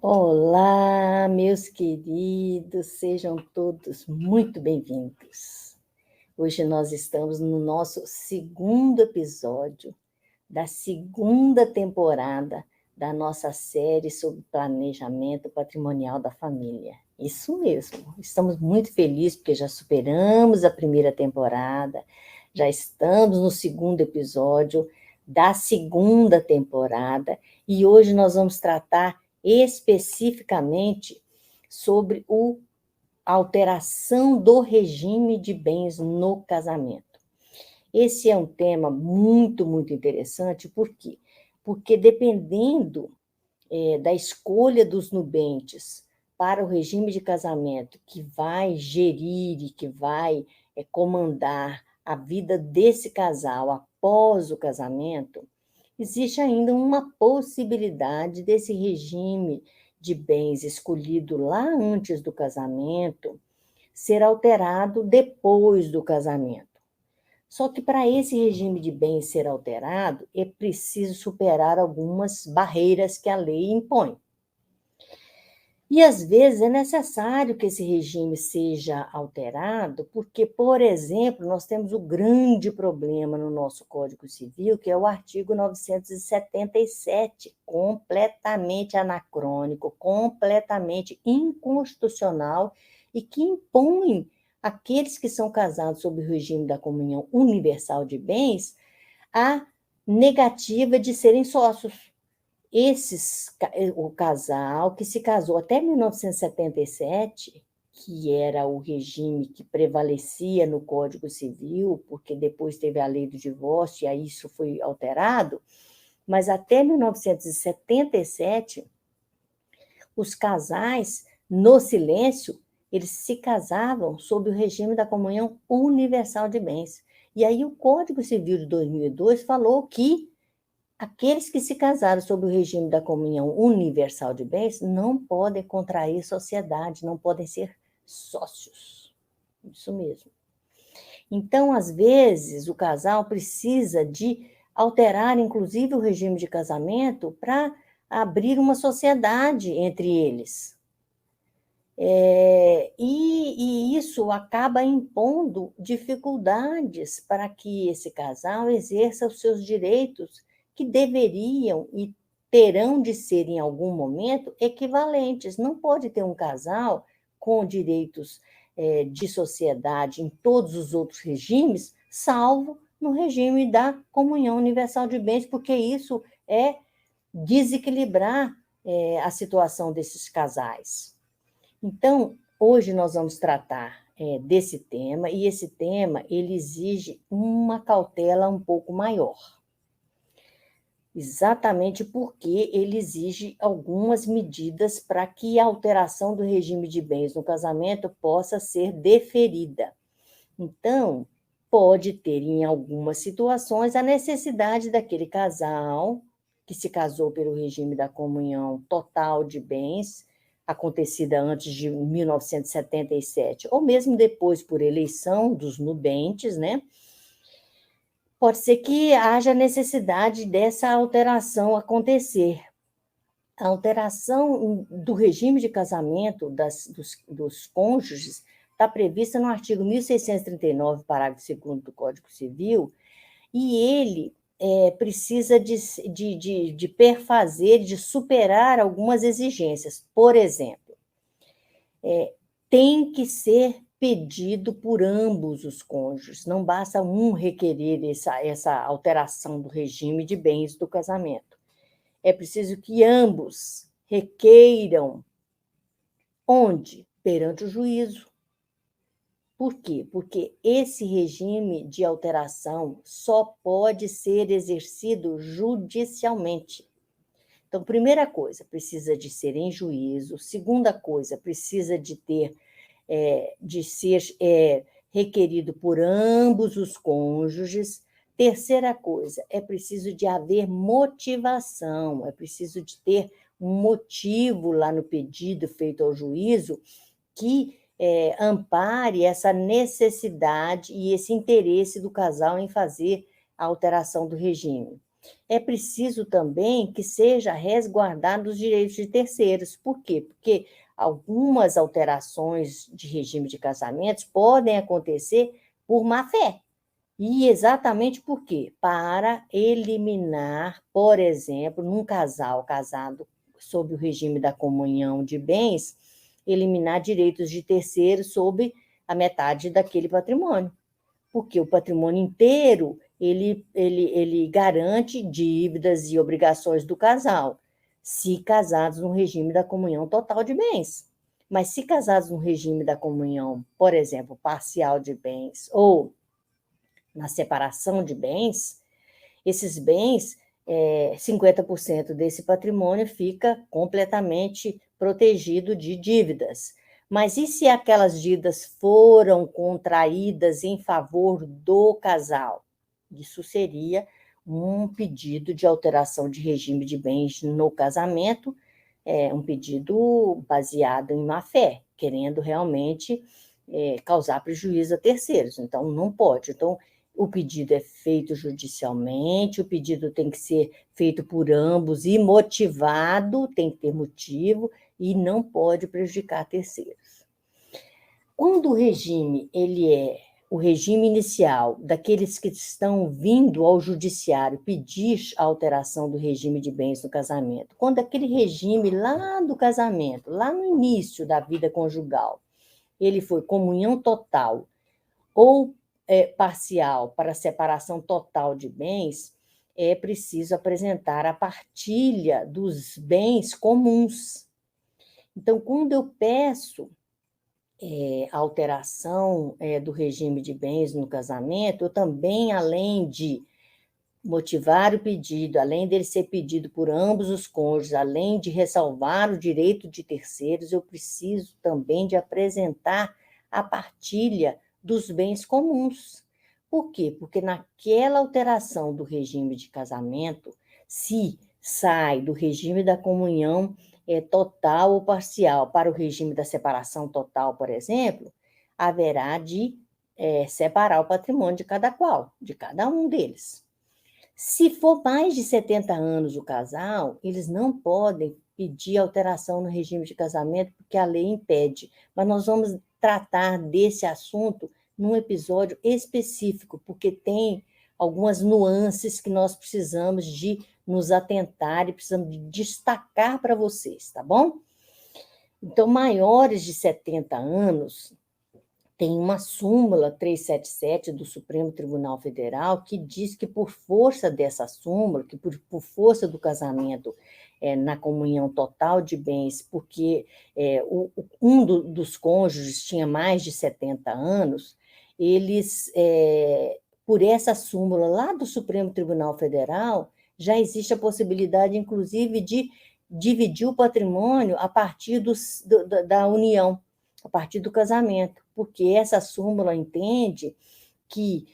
Olá, meus queridos, sejam todos muito bem-vindos. Hoje nós estamos no nosso segundo episódio da segunda temporada da nossa série sobre planejamento patrimonial da família. Isso mesmo, estamos muito felizes porque já superamos a primeira temporada, já estamos no segundo episódio da segunda temporada e hoje nós vamos tratar especificamente sobre a alteração do regime de bens no casamento. Esse é um tema muito, muito interessante, por quê? Porque dependendo da escolha dos nubentes para o regime de casamento que vai gerir e que vai comandar a vida desse casal após o casamento, existe ainda uma possibilidade desse regime de bens escolhido lá antes do casamento ser alterado depois do casamento. Só que para esse regime de bens ser alterado, é preciso superar algumas barreiras que a lei impõe. E, às vezes, é necessário que esse regime seja alterado, porque, por exemplo, nós temos o grande problema no nosso Código Civil, que é o artigo 977, completamente anacrônico, completamente inconstitucional e que impõe àqueles que são casados sob o regime da comunhão universal de bens a negativa de serem sócios. O casal que se casou até 1977, que era o regime que prevalecia no Código Civil, porque depois teve a lei do divórcio e aí isso foi alterado, mas até 1977, os casais, no silêncio, eles se casavam sob o regime da comunhão universal de bens. E aí o Código Civil de 2002 falou que aqueles que se casaram sob o regime da comunhão universal de bens não podem contrair sociedade, não podem ser sócios. Isso mesmo. Então, às vezes, o casal precisa de alterar, inclusive, o regime de casamento para abrir uma sociedade entre eles. E isso acaba impondo dificuldades para que esse casal exerça os seus direitos que deveriam e terão de ser, em algum momento, equivalentes. Não pode ter um casal com direitos de sociedade em todos os outros regimes, salvo no regime da comunhão universal de bens, porque isso é desequilibrar a situação desses casais. Então, hoje nós vamos tratar desse tema, e esse tema ele exige uma cautela um pouco maior. Exatamente porque ele exige algumas medidas para que a alteração do regime de bens no casamento possa ser deferida. Então, pode ter, em algumas situações, a necessidade daquele casal que se casou pelo regime da comunhão total de bens, acontecida antes de 1977, ou mesmo depois por eleição dos nubentes, né? Pode ser que haja necessidade dessa alteração acontecer. A alteração do regime de casamento dos cônjuges está prevista no artigo 1639, parágrafo 2º do Código Civil, e ele precisa de perfazer, de superar algumas exigências. Por exemplo, tem que ser pedido por ambos os cônjuges, não basta um requerer essa alteração do regime de bens do casamento. É preciso que ambos requeiram. Onde? Perante o juízo. Por quê? Porque esse regime de alteração só pode ser exercido judicialmente. Então, primeira coisa, precisa de ser em juízo. Segunda coisa, precisa de ser requerido por ambos os cônjuges. Terceira coisa, é preciso de haver motivação, é preciso de ter um motivo lá no pedido feito ao juízo que ampare essa necessidade e esse interesse do casal em fazer a alteração do regime. É preciso também que seja resguardado os direitos de terceiros. Por quê? Porque algumas alterações de regime de casamentos podem acontecer por má-fé. E exatamente por quê? Para eliminar, por exemplo, num casal casado sob o regime da comunhão de bens, eliminar direitos de terceiros sobre a metade daquele patrimônio. Porque o patrimônio inteiro, ele garante dívidas e obrigações do casal, se casados no regime da comunhão total de bens. Mas se casados no regime da comunhão, por exemplo, parcial de bens, ou na separação de bens, esses bens, 50% desse patrimônio fica completamente protegido de dívidas. Mas e se aquelas dívidas foram contraídas em favor do casal? Isso seria um pedido de alteração de regime de bens no casamento, um pedido baseado em má-fé, querendo realmente causar prejuízo a terceiros. Então, não pode. Então, o pedido é feito judicialmente, o pedido tem que ser feito por ambos e motivado, tem que ter motivo e não pode prejudicar terceiros. Quando o regime ele é o regime inicial daqueles que estão vindo ao judiciário pedir a alteração do regime de bens no casamento, quando aquele regime lá do casamento, lá no início da vida conjugal, ele foi comunhão total ou parcial para separação total de bens, é preciso apresentar a partilha dos bens comuns. Então, quando eu peço a alteração do regime de bens no casamento, eu também, além de motivar o pedido, além dele ser pedido por ambos os cônjuges, além de ressalvar o direito de terceiros, eu preciso também de apresentar a partilha dos bens comuns. Por quê? Porque naquela alteração do regime de casamento, se sai do regime da comunhão total ou parcial para o regime da separação total, por exemplo, haverá de separar o patrimônio de cada qual, de cada um deles. Se for mais de 70 anos o casal, eles não podem pedir alteração no regime de casamento, porque a lei impede. Mas nós vamos tratar desse assunto num episódio específico, porque tem algumas nuances que nós precisamos de nos atentar e precisamos de destacar para vocês, tá bom? Então, maiores de 70 anos, tem uma súmula 377 do Supremo Tribunal Federal que diz que por força dessa súmula, que por força do casamento na comunhão total de bens, porque dos cônjuges tinha mais de 70 anos, eles, por essa súmula lá do Supremo Tribunal Federal, já existe a possibilidade, inclusive, de dividir o patrimônio a partir da união, a partir do casamento, porque essa súmula entende que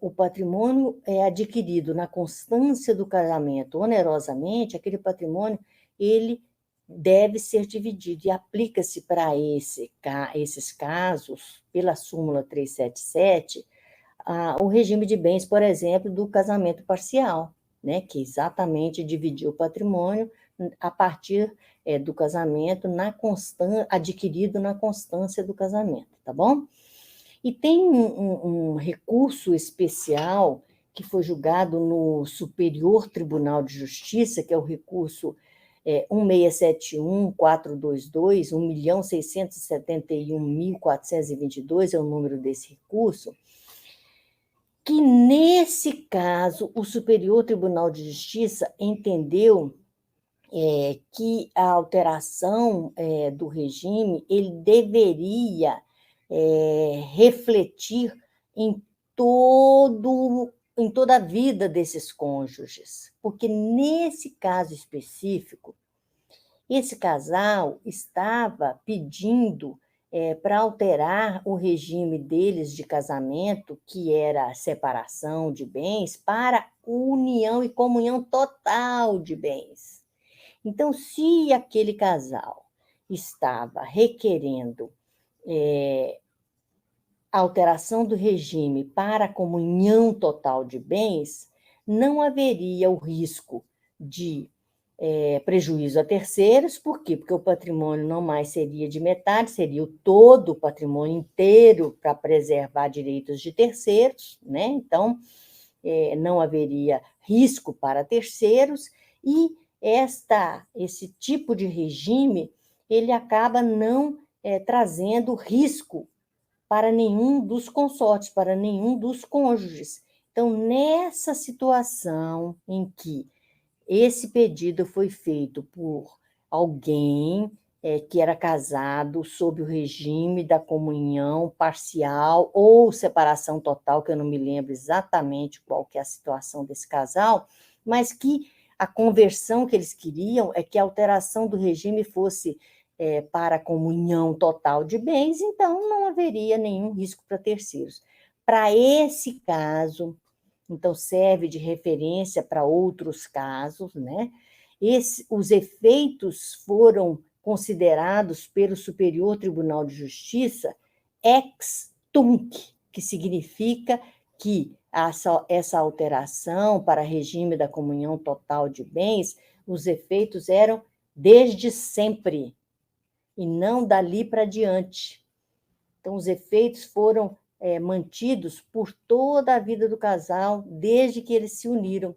o patrimônio é adquirido na constância do casamento onerosamente, aquele patrimônio ele deve ser dividido, e aplica-se para esses casos, pela súmula 377, o regime de bens, por exemplo, do casamento parcial, né, que exatamente dividiu o patrimônio a partir do casamento adquirido na constância do casamento, tá bom? E tem um recurso especial que foi julgado no Superior Tribunal de Justiça, que é o recurso 1671422, 1.671.422 é o número desse recurso, que nesse caso o Superior Tribunal de Justiça entendeu que a alteração do regime ele deveria refletir em toda a vida desses cônjuges, porque nesse caso específico, esse casal estava pedindo para alterar o regime deles de casamento, que era a separação de bens, para união e comunhão total de bens. Então, se aquele casal estava requerendo alteração do regime para a comunhão total de bens, não haveria o risco de prejuízo a terceiros. Por quê? Porque o patrimônio não mais seria de metade, seria todo o patrimônio inteiro para preservar direitos de terceiros, né? Então, não haveria risco para terceiros, e esse tipo de regime ele acaba não trazendo risco para nenhum dos consortes, para nenhum dos cônjuges. Então, nessa situação em que esse pedido foi feito por alguém que era casado sob o regime da comunhão parcial ou separação total, que eu não me lembro exatamente qual que é a situação desse casal, mas que a conversão que eles queriam é que a alteração do regime fosse para a comunhão total de bens, então não haveria nenhum risco para terceiros. Para esse caso, então serve de referência para outros casos, né? Os efeitos foram considerados pelo Superior Tribunal de Justiça ex tunc, que significa que essa alteração para regime da comunhão total de bens, os efeitos eram desde sempre, e não dali para diante. Então, os efeitos foram mantidos por toda a vida do casal, desde que eles se uniram.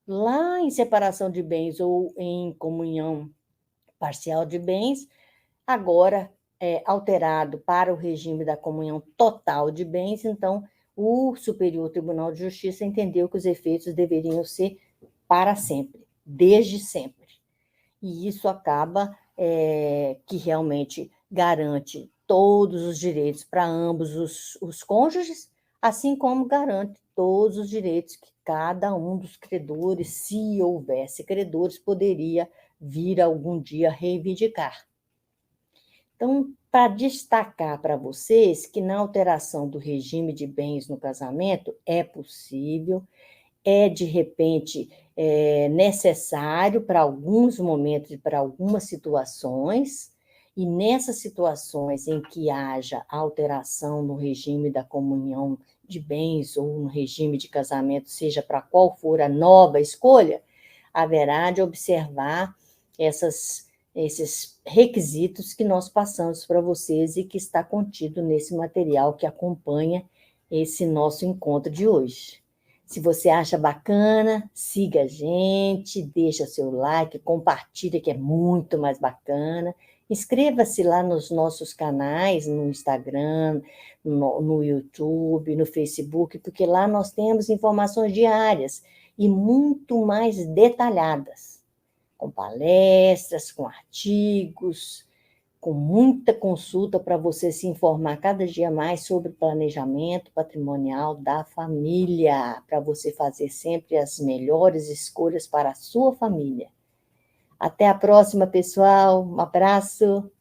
Lá em separação de bens ou em comunhão parcial de bens, agora alterado para o regime da comunhão total de bens, então o Superior Tribunal de Justiça entendeu que os efeitos deveriam ser para sempre, desde sempre. E isso acaba que realmente garante todos os direitos para ambos os cônjuges, assim como garante todos os direitos que cada um dos credores, se houvesse credores, poderia vir algum dia reivindicar. Então, para destacar para vocês que na alteração do regime de bens no casamento é possível, de repente necessário para alguns momentos e para algumas situações, e nessas situações em que haja alteração no regime da comunhão de bens ou no regime de casamento, seja para qual for a nova escolha, haverá de observar esses requisitos que nós passamos para vocês e que está contido nesse material que acompanha esse nosso encontro de hoje. Se você acha bacana, siga a gente, deixa seu like, compartilha, que é muito mais bacana. Inscreva-se lá nos nossos canais, no Instagram, no YouTube, no Facebook, porque lá nós temos informações diárias e muito mais detalhadas, com palestras, com artigos, com muita consulta para você se informar cada dia mais sobre planejamento patrimonial da família, para você fazer sempre as melhores escolhas para a sua família. Até a próxima, pessoal. Um abraço.